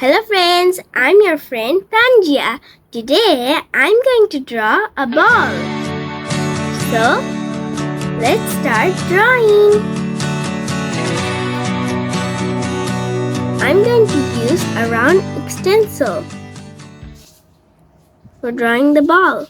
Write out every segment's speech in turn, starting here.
Hello friends, I'm your friend Pranjia. Today I'm going to draw a ball. So, let's start drawing. I'm going to use a round stencil for drawing the ball.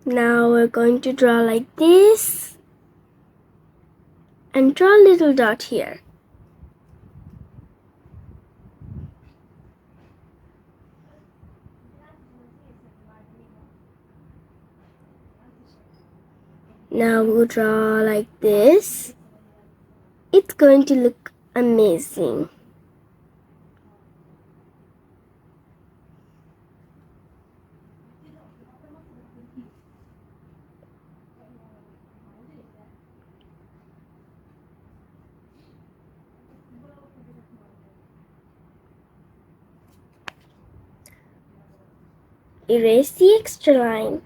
Now we're going to draw like this and draw a little dot here. Now we'll draw like this. It's going to look amazing. Erase the extra line.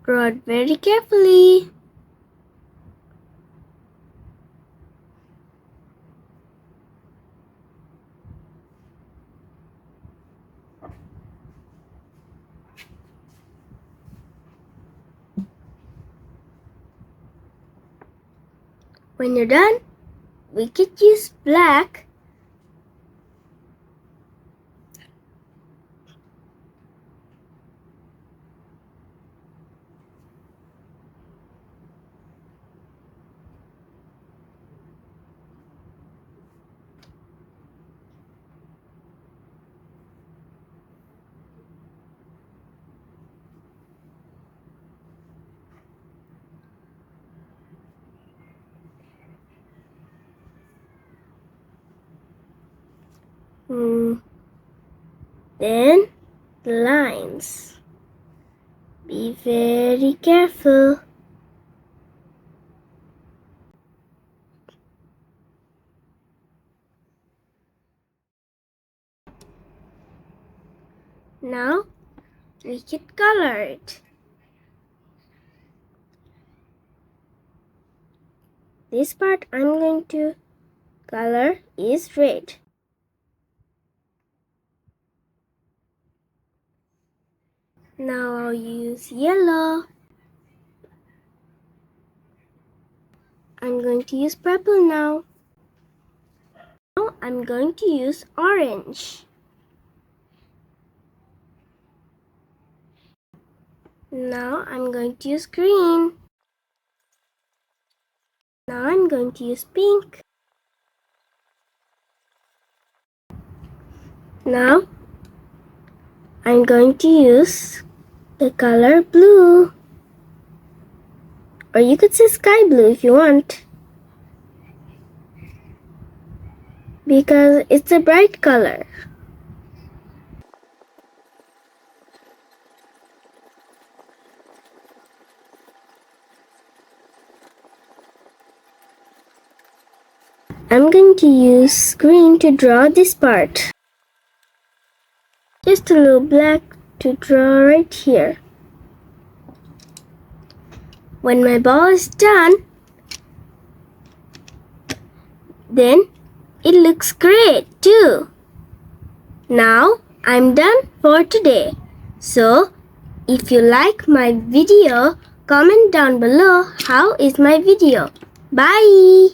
Draw it very carefully. When you're done, we could use black . Then the lines. Be very careful. Now we can color it. This part I'm going to color is red. Now I'll use yellow. I'm going to use purple now. Now I'm going to use orange. Now I'm going to use green. Now I'm going to use pink. Now I'm going to use the color blue. Or you could say sky blue if you want, because it's a bright color. I'm going to use green to draw this part. Just a little black to draw right here. When my ball is done, then it looks great too. Now I'm done for today. So if you like my video, comment down below how is my video. Bye!